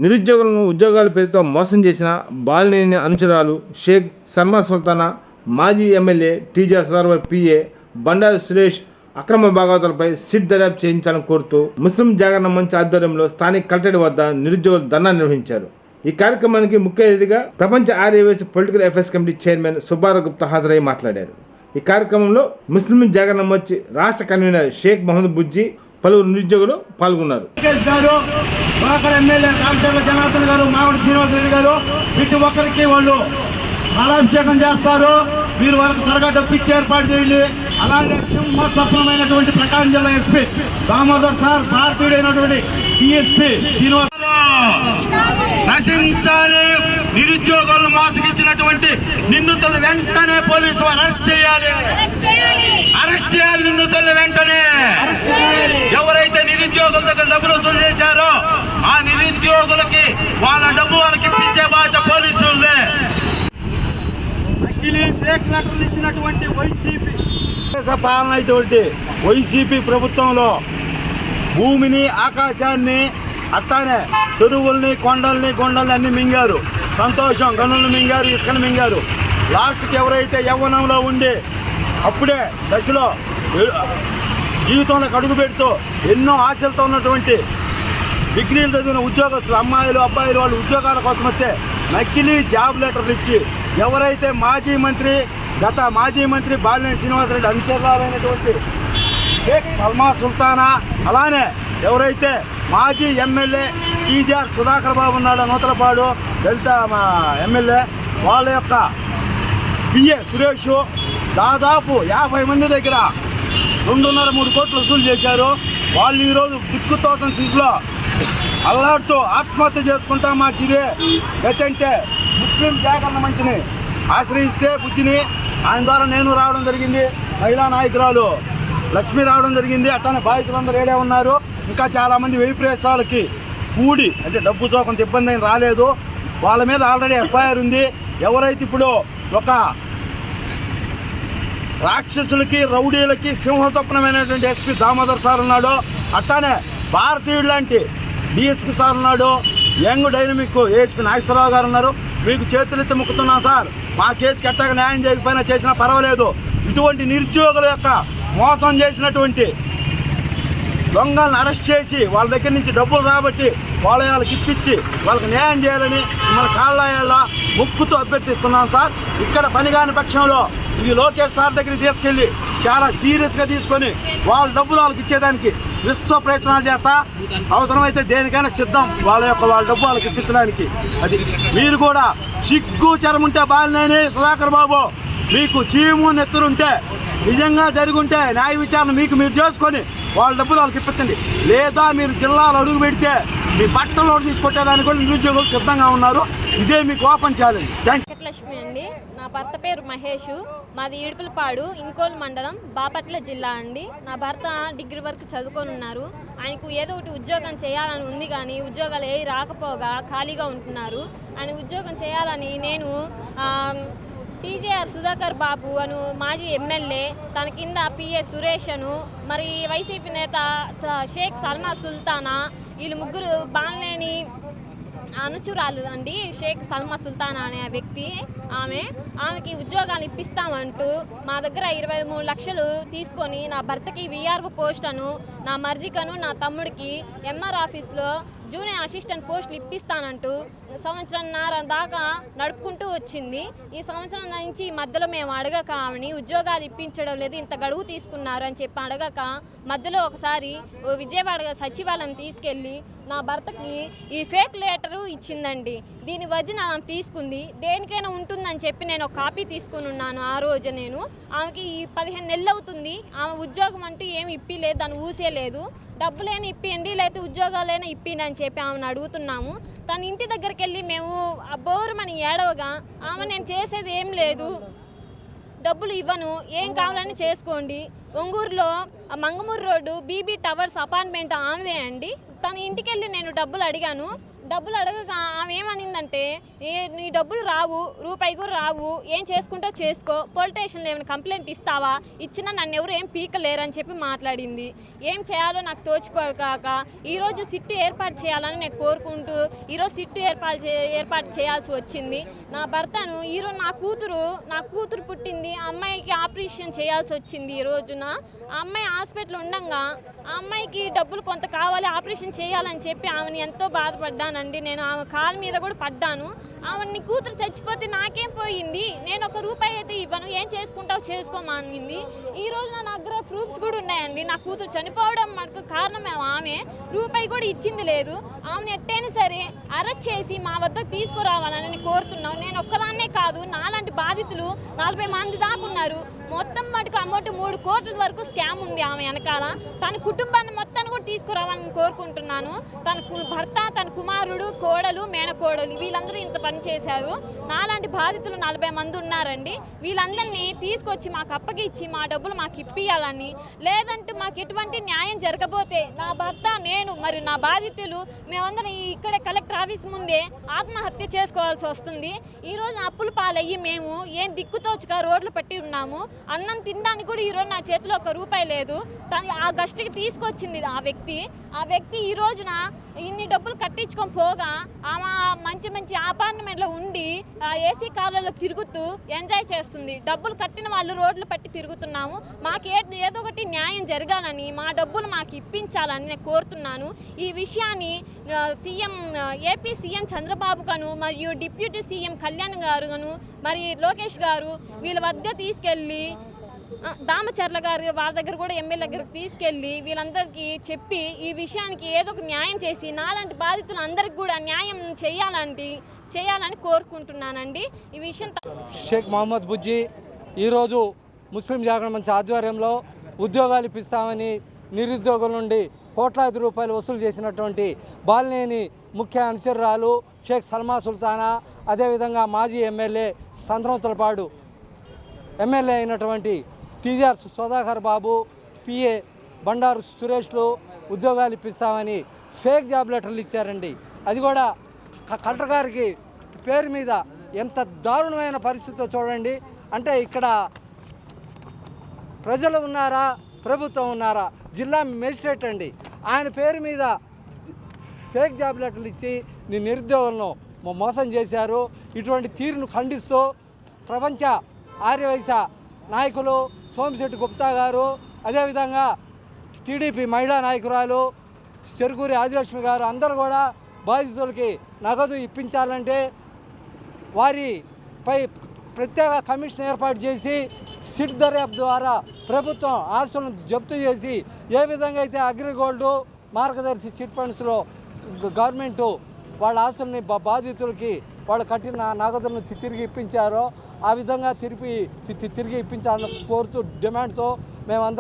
నిరుద్యోగులను ఉద్యోగాల పేరుతో మోసం చేసిన బాలినేని అనుచరాలు షేక్ సల్మా సుల్తానా, మాజీ ఎమ్మెల్యే టీజీఆర్ సదార్ పిఏ బండారు సురేష్ అక్రమ భాగవతాలపై సిట్ దర్యాప్తు చేయించాలని కోరుతూ ముస్లిం జాగరణ మంచ్ ఆధ్వర్యంలో స్థానిక కలెక్టరేట్ వద్ద నిరుద్యోగులు ధర్నా నిర్వహించారు. ఈ కార్యక్రమానికి ముఖ్య అతిథిగా ప్రపంచ ఆర్యవేసి political affairs committee chairman Subbarao Gupta హాజరై మాట్లాడారు. ఈ కార్యక్రమంలో ముస్లిం జాగరణ మంచ్ రాష్ట్ర కన్వీనర్ షేక్ మహమ్మద్ బుజ్జి, పలువురు నిరుద్యోగులు పాల్గొన్నారు. ప్రతి ఒక్కరికి వాళ్ళు పాలాభిషేకం చేస్తారు. మీరు వాళ్ళకి త్వరగా డబ్బిచ్చి ఏర్పాటు చేయండి. అలాగే సింహ స్వప్నమైనటువంటి ప్రకాశం జిల్లా ఎస్పీ దామోదర్ సార్, భారతీయుడైనటువంటి డిఎస్పీ శ్రీనివాస్ నశించాలి. నిరుద్యోగులను మోసగించినటువంటి నిందితులు వెంటనే పోలీసు అరెస్ట్ చేయాలి. నిందితులు వెంటనే ఎవరైతే నిరుద్యోగుల దగ్గర డబ్బులు వసూలు చేశారో ఆ నిరుద్యోగులకి వాళ్ళ డబ్బు వాళ్ళకి ఇప్పించే బాధ్యత పోలీసులే. ఇచ్చినటువంటి పాలన అయినటువంటి వైసీపీ ప్రభుత్వంలో భూమిని, ఆకాశాన్ని, అట్టానే చెరువుల్ని, కొండల్ని, గుండల్ని అన్ని మింగారు. సంతోషం, గనులను మింగారు, ఇసుకను మింగారు. లాస్ట్కి ఎవరైతే యవ్వనంలో ఉండి అప్పుడే దశలో జీవితంలోకి అడుగు పెడుతూ ఎన్నో ఆశలతో ఉన్నటువంటి డిగ్రీలు చదివిన ఉద్యోగస్తులు, అమ్మాయిలు, అబ్బాయిలు వాళ్ళు ఉద్యోగాల కోసం వస్తే నకిలీ జాబ్ లెటర్లు ఇచ్చి ఎవరైతే గత మాజీ మంత్రి బాలినేని శ్రీనివాసరెడ్డి అనుచరులైనటువంటి షేక్ సల్మా సుల్తానా, అలానే ఎవరైతే మాజీ ఎమ్మెల్యే టీజీఆర్ సుధాకర్ బాబు ఉన్నాడో నూతలపాడు దళిత ఎమ్మెల్యే, వాళ్ళ యొక్క పిఏ సురేష్ దాదాపు 50 మంది దగ్గర 2.5-3 కోట్లు వసూలు చేశారు. వాళ్ళు ఈరోజు దిక్కుతోతం స్థితిలో అల్లాడుతూ ఆత్మహత్య చేసుకుంటా మాకు ఇదే గతంటే ముస్లిం జాగరణ మంచిని ఆశ్రయిస్తే బుజ్జిని ఆయన ద్వారా నేను రావడం జరిగింది. మహిళా నాయకురాలు లక్ష్మి రావడం జరిగింది. అట్లానే బాధితులందరూ ఏడే ఉన్నారు. ఇంకా చాలామంది వెయ్యి ప్రదేశాలకి కూడి అంటే డబ్బుతో కొంత ఇబ్బంది అయిన రాలేదు. వాళ్ళ మీద ఆల్రెడీ ఎఫ్ఐఆర్ ఉంది. ఎవరైతే ఇప్పుడు ఒక రాక్షసులకి, రౌడీలకి సింహస్వప్నమైనటువంటి ఎస్పీ దామోదర్ సార్ ఉన్నాడు, అట్లానే భారతీయుడు లాంటి డిఎస్పీ సార్ ఉన్నాడు, యంగ్ డైనమిక్ ఏఎస్పీ నాగేశ్వరరావు గారు ఉన్నారు. మీకు చేతులెత్తి మొక్కుతున్నాం సార్, మా కేసుకి ఎట్టగా న్యాయం చేయకపోయినా చేసినా పర్వాలేదు. ఇటువంటి నిరుద్యోగుల యొక్క మోసం చేసినటువంటి దొంగలను అరెస్ట్ చేసి వాళ్ళ దగ్గర నుంచి డబ్బులు రాబట్టి వాళ్ళకి ఇప్పించి వాళ్ళకి న్యాయం చేయాలని మన కాళ్ళ ముక్కుతూ అభ్యర్థిస్తున్నాం సార్. ఇక్కడ పని కాని పక్షంలో ఈ లోకేష్ సార్ దగ్గరికి తీసుకెళ్ళి చాలా సీరియస్గా తీసుకొని వాళ్ళ డబ్బులు వాళ్ళకి ఇచ్చేదానికి విశ్వ ప్రయత్నాలు చేస్తా. అవసరమైతే దేనికైనా సిద్ధం వాళ్ళ డబ్బు వాళ్ళకి ఇప్పించడానికి. అది మీరు కూడా సిగ్గు చరముంటే బాలినేని సుధాకర్ బాబు, మీకు చీము నెత్తురుంటే నిజంగా జరుగుంటే న్యాయ విచారణ మీకు మీరు చేసుకొని వాళ్ళ డబ్బులు వాళ్ళకి ఇప్పించండి. లేదా మీరు జిల్లాలో అడుగు పెడితే మీ బట్టలు తీసుకొట్టేదానికి కూడా నిరుద్యోగులు సిద్ధంగా ఉన్నారు. ఇదే మీకు ఓపెన్ ఛాలెంజ్. లక్ష్మి అండి, నా భర్త పేరు మహేష్, మాది ఈడుపులపాడు, ఇంకోల్ మండలం, బాపట్ల జిల్లా అండి. నా భర్త డిగ్రీ వరకు చదువుకొని ఉన్నారు. ఆయనకు ఏదో ఒకటి ఉద్యోగం చేయాలని ఉంది, కానీ ఉద్యోగాలు ఏ రాకపోగా ఖాళీగా ఉంటున్నారు. ఆయన ఉద్యోగం చేయాలని నేను టీజీఆర్ సుధాకర్ బాబు అను మాజీ ఎమ్మెల్యే, తన కింద పిఏ సురేష్ అను, మరి వైసీపీ నేత షేక్ సల్మా సుల్తానా, వీళ్ళు ముగ్గురు బాలినేని అనుచురాలు అండి. షేక్ సల్మా సుల్తానా అనే వ్యక్తి, ఆమెకి ఉద్యోగాలు ఇప్పిస్తామంటూ మా దగ్గర 23 లక్షలు తీసుకొని నా భర్తకి విఆర్ఓ పోస్టును, నా మర్దికను, నా తమ్ముడికి ఎంఆర్ ఆఫీస్లో జూనియర్ అసిస్టెంట్ పోస్టులు ఇప్పిస్తానంటూ సంవత్సరంన్నర దాకా నడుపుకుంటూ వచ్చింది. ఈ సంవత్సరం నుంచి మధ్యలో మేము అడగక ఆమెని ఉద్యోగాలు ఇప్పించడం లేదు, ఇంత గడువు తీసుకున్నారు అని చెప్పి అడగక మధ్యలో ఒకసారి విజయవాడ సచివాలయం తీసుకెళ్ళి నా భర్తకి ఈ ఫేక్ లెటరు ఇచ్చిందండి. దీని వజన తీసుకుంది, దేనికైనా ఉంటుందని చెప్పి నేను ఒక కాపీ తీసుకుని ఉన్నాను. ఆ రోజు నేను ఆమెకి ఈ 15 నెలలు అవుతుంది, ఆమె ఉద్యోగం అంటూ ఏమి ఇప్పిలేదు, దాన్ని ఊసేలేదు. డబ్బులైనా ఇప్పియండి, లేకపోతే ఉద్యోగాలైనా ఇప్పియండి అని చెప్పి ఆమెను అడుగుతున్నాము. తన ఇంటి దగ్గరికి వెళ్ళి మేము బోరుమని ఏడవగా ఆమె నేను చేసేది ఏం లేదు, డబ్బులు ఇవ్వను, ఏం కావాలని చేసుకోండి, ఒంగూరులో Mangamuru road BB towers apartment ఆమెదే అండి. తన ఇంటికి వెళ్ళి నేను డబ్బులు అడిగాను, డబ్బులు అడగగా ఆమె ఏమనిందంటే నీ డబ్బులు రావు, రూపాయి కూడా రావు, ఏం చేసుకుంటో చేసుకో, పోలీస్ స్టేషన్లో ఏమైనా కంప్లైంట్ ఇస్తావా, ఇచ్చినా నన్ను ఎవరు ఏం పీకలేరని చెప్పి మాట్లాడింది. ఏం చేయాలో నాకు తోచిపోకాక ఈరోజు సిట్టు ఏర్పాటు చేయాలని నేను కోరుకుంటూ ఈరోజు సిట్టు ఏర్పాటు చేయాల్సి వచ్చింది. నా భర్తను ఈరోజు నా కూతురు పుట్టింది, ఆ అమ్మాయికి ఆపరేషన్ చేయాల్సి వచ్చింది. ఈ రోజున ఆ అమ్మాయి హాస్పిటల్ ఉండగా ఆ అమ్మాయికి డబ్బులు కొంత కావాలి, ఆపరేషన్ చేయాలని చెప్పి ఆమెను ఎంతో బాధపడ్డానండి. నేను ఆమె కాలు మీద కూడా పడ్డాను. ఆమె కూతురు చచ్చిపోతే నాకేం పోయింది, నేను ₹1 అయితే ఇవ్వను, ఏం చేసుకుంటావు చేసుకోమనింది. ఈ రోజు నా దగ్గర ప్రూఫ్స్ కూడా ఉన్నాయండి. నా కూతురు చనిపోవడం మనకు కారణం ఆమె, రూపాయి కూడా ఇచ్చింది లేదు. ఆమెను ఎట్టైనా సరే అరెస్ట్ చేసి మా వద్దకు తీసుకురావాలని కోరుతున్నాం. నేను ఒక్కదాన్నే కాదు, నాలాంటి బాధితులు 40 మంది దాకా ఉన్నారు. మొత్తం మటుకు అమౌంట్ 3 కోట్ల వరకు స్కామ్ ఉంది ఆమె వెనకాల. తన కుటుంబాన్ని మొత్తాన్ని కూడా తీసుకురావాలని కోరుకుంటున్నాను. తన భర్త, తన కుమారుడు, కోడలు, మేనకోడలు వీళ్ళందరూ ఇంత పని చేశారు. నాలాంటి బాధితులు 40 మంది ఉన్నారండి. వీళ్ళందరినీ తీసుకొచ్చి మాకు అప్పగిచ్చి మా డబ్బులు మాకు ఇప్పియాలని, లేదంటే మాకు ఎటువంటి న్యాయం జరగబోతే నా భర్త, నేను, మరి నా బాధితులు మేమందరం ఇక్కడే కలెక్టర్ ఆఫీస్ ముందే ఆత్మహత్య చేసుకోవాల్సి వస్తుంది. ఈరోజు అప్పుల పాలయ్యి మేము ఏం దిక్కుతోచక రోడ్లు పట్టి ఉన్నాము. అన్నం తినడానికి కూడా ఈరోజు నా చేతిలో ₹1 లేదు. తను ఆ గస్ట్కి తీసుకొచ్చింది ఆ వ్యక్తి ఈ రోజున ఇన్ని డబ్బులు కట్టించుకొని పోగా ఆమె మంచి అపార్ట్మెంట్లో ఉండి ఏసీ కార్లలో తిరుగుతూ ఎంజాయ్ చేస్తుంది. డబ్బులు కట్టిన వాళ్ళు రోడ్లు పట్టి తిరుగుతున్నాము. మాకు ఏదో ఒకటి న్యాయం జరగాలని, మా డబ్బులు మాకు ఇప్పించాలని నేను కోరుతున్నాను. ఈ విషయాన్ని ఏపీ సీఎం చంద్రబాబు గాను, మరియు డిప్యూటీ సీఎం కళ్యాణ్ గారు గాను, మరి లోకేష్ గారు వీళ్ళ వద్ద తీసుకెళ్ళి, దామచర్ల గారు వాళ్ళ దగ్గర కూడా ఎమ్మెల్యే దగ్గరకు తీసుకెళ్ళి వీళ్ళందరికీ చెప్పి ఈ విషయానికి ఏదో ఒక న్యాయం చేసి నాలాంటి బాధితులు అందరికి కూడా న్యాయం చేయాలని కోరుకుంటున్నానండి. ఈ విషయం షేక్ మహమ్మద్ బుజ్జి ఈరోజు ముస్లిం జాగరణ మంచి ఆధ్వర్యంలో ఉద్యోగాలు ఇప్పిస్తామని నిరుద్యోగుల నుండి కోట్లాది రూపాయలు వసూలు చేసినటువంటి బాలినేని ముఖ్య అనుచరురాలు షేక్ సల్మా సుల్తానా, అదేవిధంగా మాజీ ఎమ్మెల్యే సంద్రంతులపాడు ఎమ్మెల్యే అయినటువంటి టీజీఆర్ సుధాకర్ బాబు, పిఏ బండారు సురేష్లు ఉద్యోగాలు ఇప్పిస్తామని ఫేక్ జాబ్ లెటర్లు ఇచ్చారండి. అది కూడా కలెక్టర్ గారికి పేరు మీద ఎంత దారుణమైన పరిస్థితితో చూడండి. అంటే ఇక్కడ ప్రజలు ఉన్నారా, ప్రభుత్వం ఉన్నారా? జిల్లా మేజిస్ట్రేట్ అండి, ఆయన పేరు మీద ఫేక్ జాబ్ లెటర్లు ఇచ్చి నిరుద్యోగులను మోసం చేశారు. ఇటువంటి తీరును ఖండిస్తూ ప్రపంచ ఆర్యవైశ్య నాయకులు సోమిశెట్టి గుప్తా గారు, అదేవిధంగా టీడీపీ మహిళా నాయకురాలు చెరుకూరి ఆదిలక్ష్మి గారు అందరూ కూడా బాధితులకి నగదు ఇప్పించాలంటే వారిపై ప్రత్యేక కమిషన్ ఏర్పాటు చేసి సిట్ దర్యాప్తు ద్వారా ప్రభుత్వం ఆస్తులను జప్తు చేసి ఏ విధంగా అయితే అగ్రిగోల్డ్, మార్గదర్శి చిట్ ఫండ్స్లో గవర్నమెంటు వాళ్ళ ఆస్తుల్ని బాధితులకి వాళ్ళు కట్టిన నగదులను తిరిగి ఇప్పించారో ఆ విధంగా తిరిగి ఇప్పించాలని కోరుతూ డిమాండ్తో మేమందరం